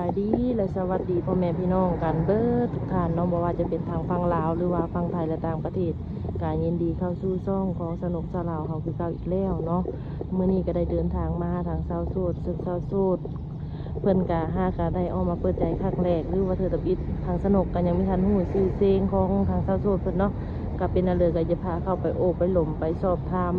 ายดีและสวัสดีพ่อแม่พี่น้องกันเบิดทุกท่านเนาะบ่ว่าจะเป็นทางฝั่งลาวหรือว่าฝั่งไทยและต่างประเทศกายยินดีเข้าสู่ช่องของสนุกสลาวเฮาคือเก่าอีกแล้วเนาะมื้อนี้ก็ได้เดินทางมาทางเซาโซดศึกเซาโซดเพิ่นก็ได้ออกมาเปิดใจครั้งแรกหรือว่าเธอตะบิดทางสนุกกันยังมีทันหูชื่อเสียงของทางเซาโซดเพิ่นเนาะก็เป็นอันเลยก็จะพาเข้าไปโอบไปหล่มไปสอบถาม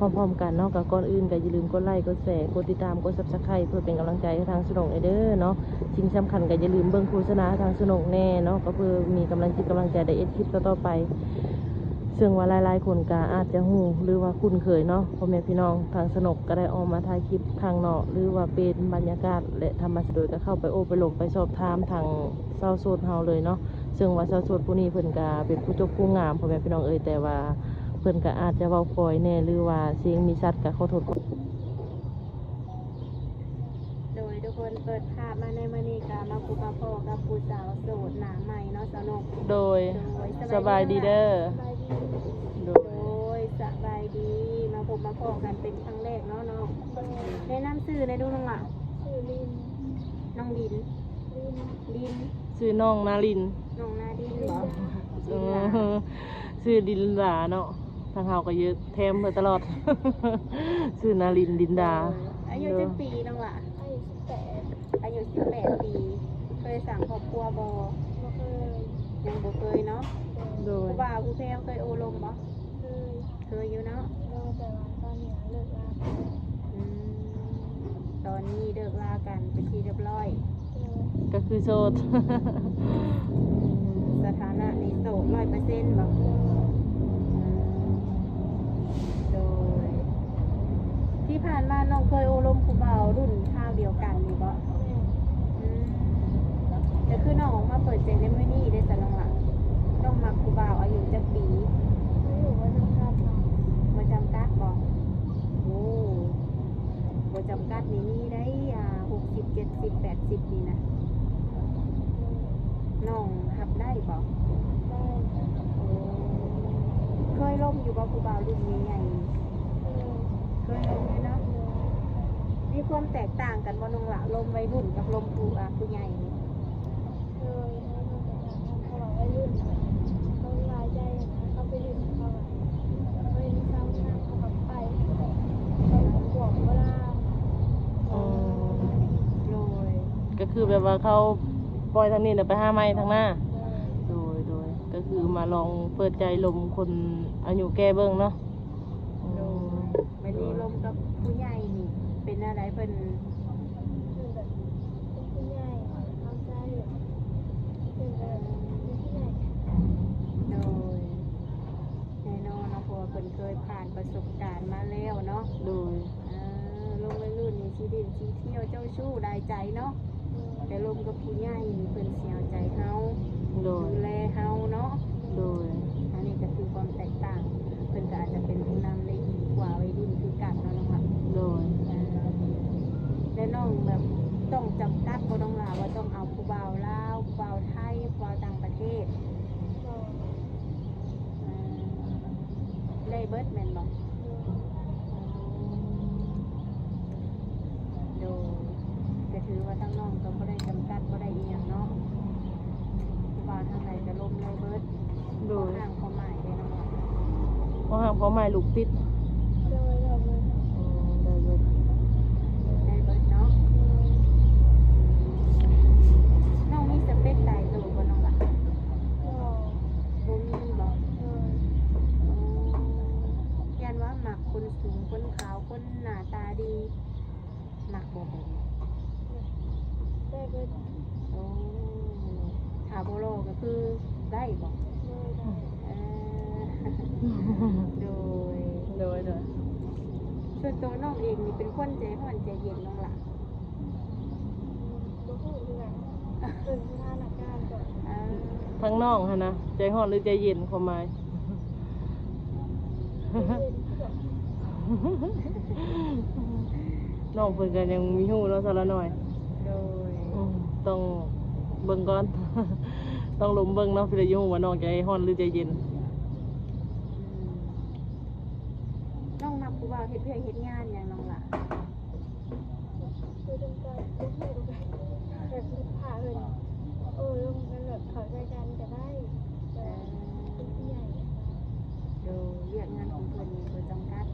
พร้อมๆกันเนาะกับก่อนอื่นก็อย่าลืมกดไลค์กดแชร์กดติดตามกด Subscribe เพื่อเป็นกำลังใจให้ทางสนุกเด้อเนาะสิ่งสำคัญก็อย่าลืมเบิ่งโฆษณาทางสนุกแน่เนาะก็เพื่อมีกำลังจิตกำลังใจได้เอ็ดคลิปต่อไปซึ่งว่าหลายๆคนก็อาจจะฮู้หรือว่าคุ้นเคยเนาะพ่อแม่พี่น้องทางสนุกก็ได้ออกมาถ่ายคลิปข้างนอกหรือว่าเป็นบรรยากาศและธรรมชาติโดยก็เข้าไปโอ้ไปหลงไปสอบถามทางเซาโซดเฮาเลยเนาะซึ่งว่าเซาโซดผู้นี้เพิ่นก็เป็นผู้จบผู้งามพ่อแม่พี่น้องแต่ว่าเพิ่นก็อาจจะเว้าปล่อยแน่หรือว่าเสียงมีชัดก็ขอโทษโดยทุกคนเปิดภาพมาในมื้อนี้ก็มาพบกับพ่อกับผู้สาวโสดหน้าใหม่เนาะสนุกโดยสบายดีเด้อโดยสบายดีมาพบมาพ่อกันเป็นครั้งแรกเนาะน้องแนะนำชื่อในดูน้องล่ะชื่อลินน้องลินชื่อน้องนารินน้องนาดินเหรอชื่อดินดาเนาะทางเฮาก็เยอะแถมเพิ่นตลอดชื่อนารินดินดาอายุจักปีน้องล่ะอายุ18ปีเคยสั่งครอบครัวบ่เคยยังบ่เคยเนาะโดยว่าผู้แพ้เคยโอลมบ่เคยอยู่เนาะแต่ว่าตอนนี้เลิกลาตอนนี้เลิกลากันเป็นที่เรียบร้อยก็คือโสดสถานะในโสด100%บ่โดยที่ผ่านมาน้องเคยโอลมผู้บ่าวรุ่นข้าวเดียวกันนี่บ่แต่คือน้องมาเปิดใจในมื้อนี้ได้สะน้องล่ะน้องมักผู้บ่าวอายุจักปีอยู่ว่าจำกัดบ่จำกัดบ่โอ้บ่จำกัดนี่มีได้60 70 80นี่นะน้องรับได้บ่ได้โอ้เคยล่มอยู่บ่ผู้บ่าวรุ่นใหญ่ๆเคยล่มอยู่เนาะมีความแตกต่างกันบ่น้องล่ะลมวัยรุ่นกับลมผู้ใหญ่เคยเขาบอกว่ารุ่นเขาลายใจนะเขาไปรุ่นเขาไปเศร้าหน้าเขาแบบไปบอกเวลาโดยก็คือแบบว่าเขาปล่อยทางนี้ไปห้าไม้ทางหน้าโดยก็คือมาลองเปิดใจลมคนอายุแก่เบิ่งเนาะวันนี้ลมกับผู้ใหญ่นี่เป็นอะไรเพิ่นแบบผู้ใหญ่เข้าใจเป็นแบบผู้ใหญ่โดยแน่นอนนะเพราะว่าเพิ่นเคยผ่านประสบการณ์มาแล้วเนาะโดยลมวัยรุ่นนี่ชีดินชีเที่ยวเจ้าชู้ได้ใจเนาะแต่ลมกับผู้ใหญ่นี่เพิ่นเสียใจเฮาดูแลเฮาเนาะโดยอันนี้ก็คือความแตกต่างเพิ่นก็อาจจะเป็นผู้นำได้ดีกว่าวัยรุ่นคือกันเนาะน้องค่ะโดยและน้องแบบต้องจำกัดบ่ต้องลาว่าต้องเอาผู้บ่าวลาวผู้บ่าวไทยผู้บ่าวต่างประเทศได้เบิดแม่นบ่โดยก็ถือว่าทั้งน้องก็บ่ได้จำกัดบ่ได้อีหยังเนาะผู้บ่าวทางใดก็ล้มได้เบิดโดยห่างความหมายได้เนาะเพราะห่างความหมายลูกติดโดยเราเลยได้เบิดเนาะน้องมีสเปคตายตัวบ่น้องล่ะบ่มีบ่ยันว่าหมักคนสูงคนขาวคนหน้าตาดีหมักบ่เป็นได้เบิดโอ้ถ้าบ่รอก็คือได้บ่โดยส่วนตัวน้องเองนี่เป็นคนใจร้อนใจเย็นน้องล่ะบ่ฮู้คือกันเป็นสถานการณ์ก่อนทั้งน้องนะใจร้อนหรือใจเย็นความหมายน้องเพิ่นก็ยังมีฮู้เนาะซะละหน่อยโดยต้องเบิ่งก่อนต้องลมเบิ่งเนาะเพื่อจะฮู้ว่าน้องใจร้อนหรือใจเย็นน้องมักผู้บ่าวเฮ็ดเวียกเฮ็ดงานหยังน้องล่ะคือต้องการบ่ฮู้กัน แบบลูกค้าเพิ่นลงกันแบบเข้าใจกันก็ได้แต่เป็นผู้ใหญ่นะคะ โดยเรียกงานของเพิ่นนี่บ่จำกัด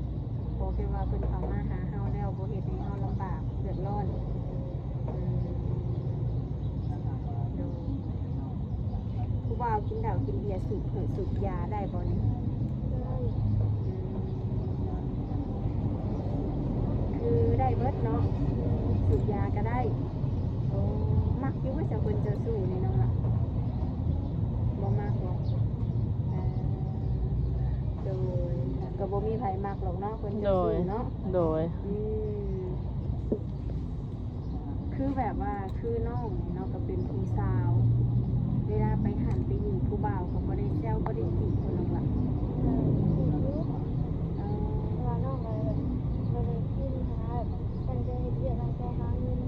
ขอแค่ว่าเพิ่นเข้ามาหาเฮาแล้วบ่เฮ็ดให้เฮาลำบากเดือดร้อนโดยผู้บ่าวกินเหล้ากินเบียร์สูบยาได้บ่นี่ ได้ คือได้เบิดเนาะสูบยาก็ได้โอ้มักอยู่ว่าจะเพิ่นจะสู้นี่น้องล่ะบ่มักบ่โดยก็บ่มีไผมักหรอกเนาะเพิ่นจะ โดย สู้เนาะ โดย คือแบบว่าคือน้องเนาะก็เป็นผู้สาวเวลาไปหันไปหนีผู้บ่าวเขาบ่ได้แซวบ่ได้จีบคนน้องล่ะ ที่รู้ เออ ว่าน้องอะไรแบบบ่ได้กินหาแบบตั้งใจเฮ็ดเวียกตั้งใจหาเงิน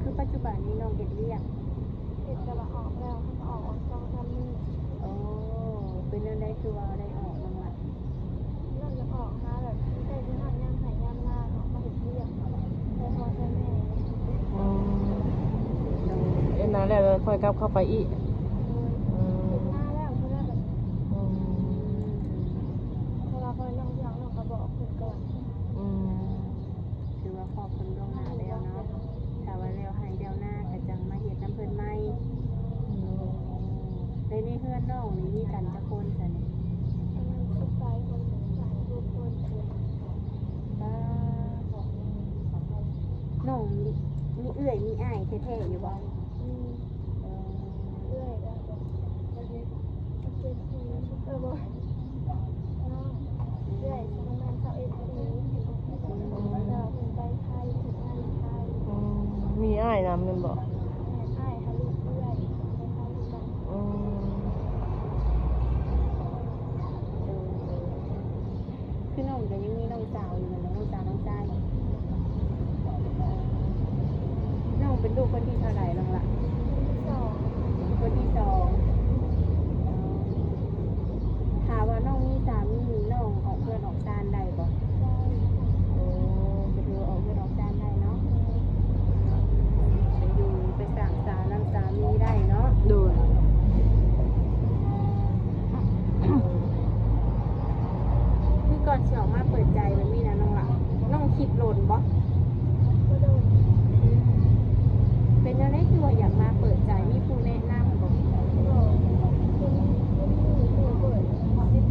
คือปัจจุบันนี้น้องเฮ็ดเรียก เฮ็ดก็ว่าออกแล้วมันก็ออกวัน2-3มื้อ โอ้เป็นเรื่องได้คือว่าได้ออกน้องล่ะ นั่นจะออกหาแบบใกล้สิฮอดยามไห้ยามนาออกมาเฮ็ดเวียกแต่พอใช้แม่ เอ็นนั้นแหละเราค่อยกลับเข้าไปอีก โดยเฮ็ดนาแล้วเพิ่นว่าแบบเพราะว่าเพิ่นน้องเสียงน้องก็บอกเพิ่นก่อน คือว่าพอคนล่วงหน้าแล้วเนาะถ้าว่าแล้วให้เดียวหน้าก็จังมาเฮ็ดน้ำเพิ่นใหม่ในเฮือนน้องนี่มีกันจักคนซะนี่ มันสุดท้ายคนหลายทุกคนเพิ่น น้องมีเอื้อยมีอ้ายแท้ๆอยู่บ่ เรื่อยแล้วแบบเจ็ดปีบ่น้องเรื่อยประมาณ21ปีแล้วเพิ่นไปไทยเฮ็ดงานไทย มีอ้ายนำแม่นบ่ แม่อ้ายหาลูกเรื่อยไปไทยกัน คือน้องก็ยังมีน้องสาวอยู่เหมือนน้องสาวน้องชายน้องเป็นลูกคนที่เท่าไหร่น้องล่ะ สอง คนที่สองถามว่าน้องมีสามีน้องออกเพื่อนออกซานได้บ่ ได้ โอ้ก็ถือว่าออกเพื่อนออกซานได้เนาะไปอยู่ไปสั่งสาน้ำสามีได้เนาะ โดย คือก่อนสิออกมาเปิดใจมันมีนะน้องล่ะน้องคิดหล่นบ่ ก็โดน เป็นอะไรคือว่าอยากมาเปิดใจมีผู้แนะนำบ่ บอกคนผู้เปิดติด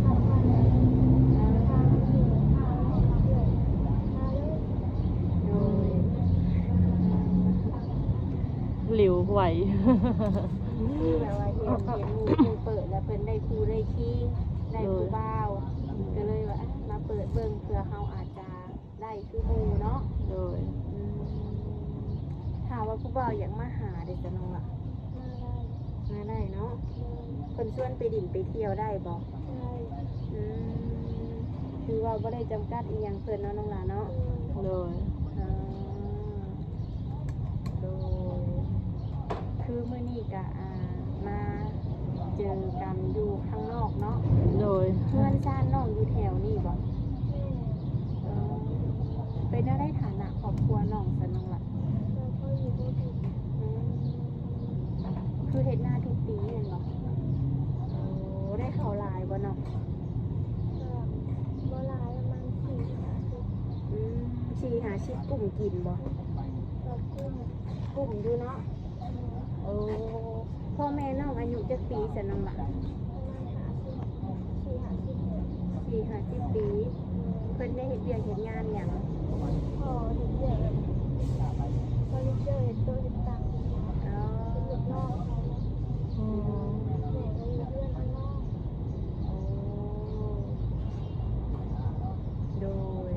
ทำมาแล้วทางที่ทางเรื่อยมาเลย โดย หลิวไหว คือแบบว่าเห็นหมู่เพิ่นเปิดแล้วเพิ่นได้ครูได้ขี้ได้ผู้บ่าวก็เลยว่ามาเปิดเบิ่งเพื่อเฮาอาจจะได้คือหมู่เนาะ โดย ถามว่าผู้บ่าวอยากมาหาได้จะน้องล่ะ มาได้ มาได้เนาะเพิ่นชวนไปดิ่นไปเที่ยวได้บ่ ได้ คือว่าบ่ได้จำกัดอีหยังเพิ่นเนาะน้องล่ะเนาะ โดย อ่าโดยคือมื้อนี้ก็มาเจอกันอยู่ข้างนอกเนาะ โดย เพื่อนชาติน้องอยู่แถวนี้บ่ แม่ เป็นได้ฐานะครอบครัวน้องซะน้องล่ะ เราก็อยู่ก็ผิด คือเฮ็ดหน้าทุกปีแม่นบ่โอ้ได้เข้าหลายบ่เนาะ ก็โบราณประมาณ40-50 4-50กลุ่มกินบ่ ต่อกุ้ง กลุ่มอยู่เนาะโอ้พ่อแม่น้องอายุจักปีซะน้องล่ะ ประมาณ50-50 4-50ปีเพิ่นได้เฮ็ดเวียกเฮ็ดงานหยัง พอเห็นเรื่องแบบเฟอร์นิเจอร์เห็นโต๊ะเห็นตังค์ อ๋อ เป็นลูกน้องเขานะแม่ก็อยู่เพื่อนอันนอก โดย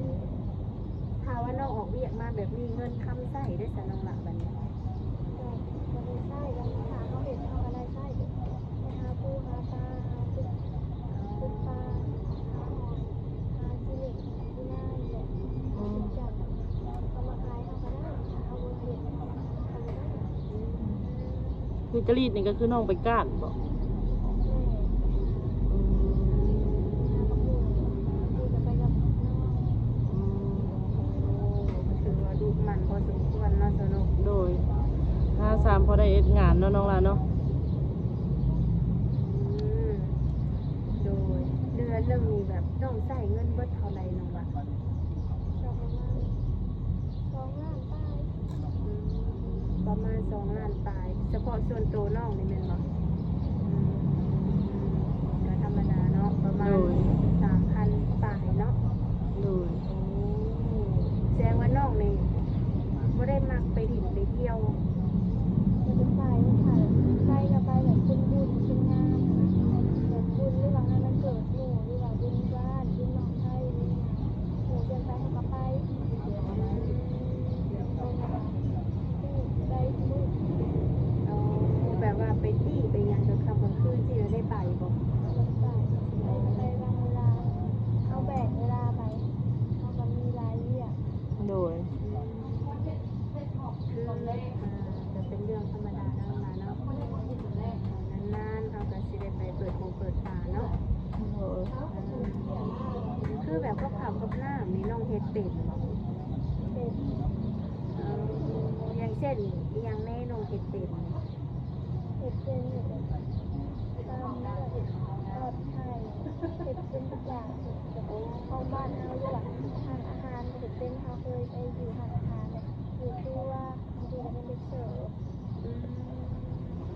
ถ้าว่าน้องออกเวียกมาแบบมีเงินคำใส่ได้ซะน้องล่ะบัดนี้ ก็บ่ได้ใช้แล้วหาเขาเห็นเขาก็ได้ใช้ไปหาปูหาปลาหาตึกปลาหาหอยหาจิเล็กที่หน้าแบบจับเขามาขายเขาก็ได้เอาบนเห็ดเขาก็ได้ คือกรีดนี่ก็คือน้องไปก้านบ่ แม่หาบักหมูที่จะไปกับน้อง ถือว่าดูมันพอสมควรเนาะ 3พอได้เอ็ดงานเนาะน้องล่ะเนาะ โดยเดือนหนึงนี่แบบน้องใช้เงินเบิดเท่าไหร่น้องล่ะ ประมาณ2 ล้านประมาณ2 ล้านปลายเฉพาะส่วนตัวน้องนี่แม่นบ่ก็ธรรมดาเนาะประมาณ 3,000 ปลายเนาะ โดย แสดงว่าน้องนี่บ่ได้มักไปดินไปเที่ยว จะเป็นไปกับไปแบบบุญเป็นงานนะแบบบุญหรือว่างานมันเกิดหมู่หรือว่าบุญบ้านบุญน้องไทยนี่นะหมู่เดินไปเขาก็ไปได้มืด เอาแบบว่าไปตี้ไปหยังกลางค่ำกลางคืนที่เราได้ไปบ่ ลำบากไปบางเวลาเอาแบ่งเวลาไปเขาก็มีรายเรียก โดย คือจะเป็นเรื่องธรรมดาแล้วล่ะเนาะนานๆเขาก็สิได้ไปเปิดหูเปิดตาเนาะ โดย คือแบบก็ขับกับน้ำนี่น้องเฮ็ดเป็นบ่ เป็น อย่างเช่นอหย่างแม่น้องเฮ็ดเป็น เห็ดเป็นเห็ดตามแล้วเห็ดทอดไข่เห็ดเป็นทุกอย่างเข้าบ้านเราด้วยทานอาหารเห็ดเป็นเขาเคยไปอยู่ทานอาหารเนี่ยอยู่ที่ว่าบางทีเราเป็นเด็กเสิร์ฟ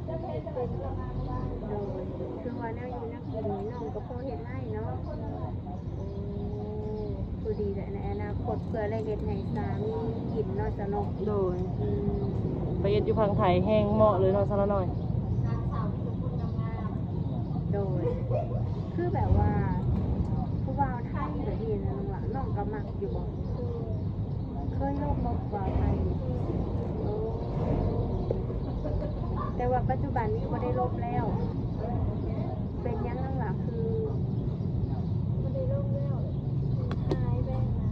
เห็ดเป็นประมาณว่า โดยคือว่าแนวอยู่นักกินนี่น้องก็พอเฮ็ดได้เนาะคือดีแหละในอนาคตเพื่อได้เฮ็ดให้สามีกินเนาะสนุก โดย อืม ไปเอ็ดอยู่พังไทยแห้งเหมาะเลยเนาะซะละหน่อย โดย คือแบบว่าผู้บ่าวไทยแบบนี้นะน้องล่ะน้องก็มักอยู่บ่เคยลงบ่ผู้บ่าวไทยโอ้แต่ว่าปัจจุบันนี้บ่ได้ลบแล้ว เป็นหยังน้องล่ะคือ มันได้ร่มแล้วหายไปนะ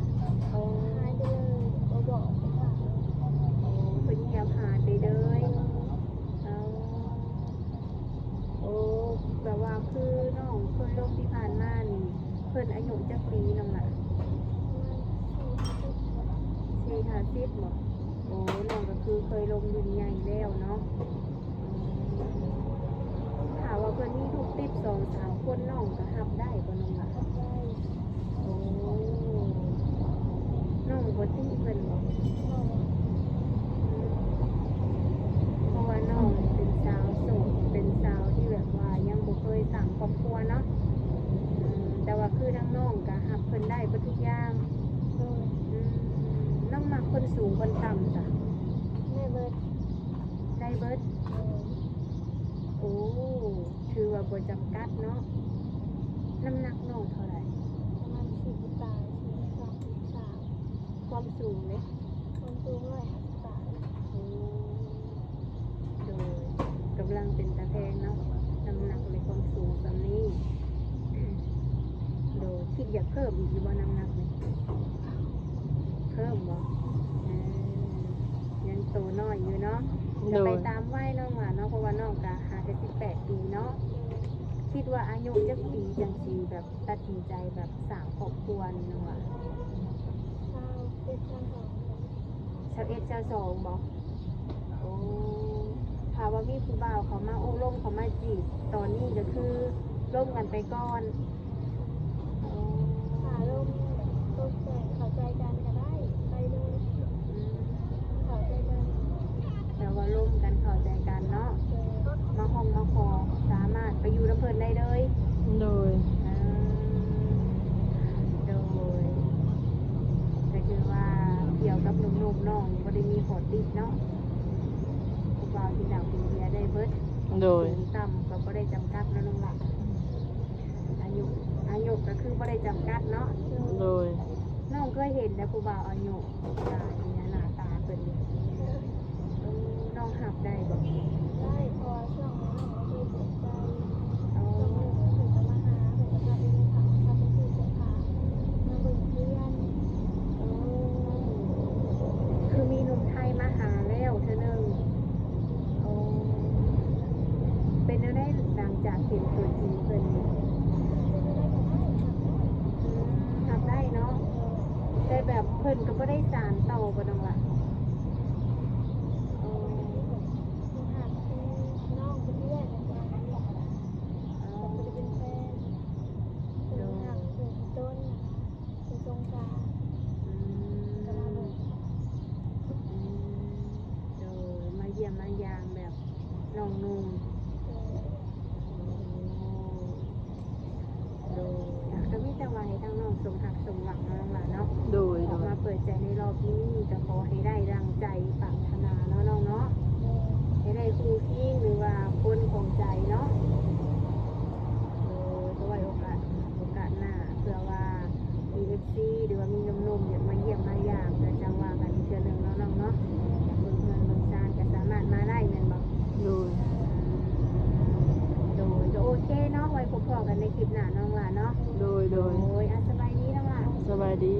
โอ้ หายไปเลยเราบอกค่ะ เพิ่นเงียบหายไปเลยเอาโอ้แบบว่าคือน้องเคยลงที่ผ่านมานี่เพิ่นอายุจักปีน้องล่ะ 40-50บ่โอ้น้องก็คือเคยลงรุ่นใหญ่แล้วเนาะถามว่าเพิ่นมีลูกติด2-3 คนน้องก็รับได้บ่น้องล่ะ ได้ โอ้น้องบ่ตีเพิ่นบ่ เพราะว่าน้องเป็นสาวโสดเป็นสาวที่แบบว่ายังบ่เคยสร้างครอบครัวเนาะแต่ว่าคือทั้งน้องก็รับเพิ่นได้เบิดทุกอย่าง โดย น้องมักคนสูงคนต่ำจ้ะ แม่เบิร์ด ได้เบิดโอ้ถือว่าบ่จำกัดเนาะน้ำหนักน้องเท่าไหร่ ประมาณ40 บาท43 ความสูงเด้ คนสูง150 บาท โอ้โดยกำลังเป็นตาแพงเนาะน้ำหนักในความสูงสำนี้โดยคิดอยากเพิ่มอีกอยู่บ่น้ำหนักนี่เพิ่มบ่ยังโตน้อยอยู่เนาะจะไปตามวัยน้องว่าเนาะเพราะว่าน้องก็58 ปีเนาะคิดว่าอายุจักปีจังสิแบบตัดสินใจแบบสร้างครอบครัวนี่น้องว่า 21 22บ่โอ้ถ้าว่ามีผู้บ่าวเขามาโอ้ร่มเขามาจีบตอนนี้ก็คือร่มกันไปก่อนโอ้ ขาร่มตกแต่งเข้าใจกันก็ได้ไปเลยเข้าใจกัน แต่ว่าร่มกันเข้าใจกันเนาะ เจอ มาห้องมาขอสามารถไปอยู่น้ำเพลินได้เลย โดย โดยก็คือว่าเกี่ยวกับหนุ่มๆน้องบ่ได้มีขอติดเนาะผู้บ่าวที่ดาวเป็นเบียได้เบิด โดย สูงต่ำก็บ่ได้จำกัดนะน้องหลักอายุก็คือบ่ได้จำกัดเนาะ โดย น้องเคยเห็นนะผู้บ่าวอายุตาเนี่ยหน้าตาเพิ่นนี่น้องหับได้บ่ ได้พอช่วงนั้นเราคือสนใจ เอา ช่วงหนึ่งถึงจะมาหาถึงจะพาไปดูผักพาไปซื้อเสื้อผ้ามาเบิ่งเพื่อน คือมีหนุ่มไทยมาหาแล้วเธอหนึ่งโอ้เป็นอะไรหลังจากเห็นตัวจริงเพิ่นนี่ จะไม่ได้ก็ได้ทำได้ ทำได้เนาะแต่แบบเพิ่นก็บ่ได้สานต่อบ่น้องล่ะโอ้ สมหักสมหวังเนาะน้องหลานเนาะ โดย อ โด อก ย มาเปิดใจในรอบนี้ก็ขอให้ได้ดังใจปรารถนาเนาะน้องเนาะให้ได้คู่คิงหรือว่าคนของใจเนาะก็ไว้โอกาสหน้าเพื่อว่า EFC หรือว่ามีหนุ่มๆอยากมาเยี่ยมมาหยามก็จังว่ากันอีกเทื่อหนึงเนาะน้องเนาะเบิ่งเงินเบิ่งซานก็สามารถมาได้แม่นบ่ โดย โดยก็โอเคเนาะไว้พบกันในคลิปหน้าน้องหลานเนาะ โดย โดยสบายดีน้องหลาน สบายดี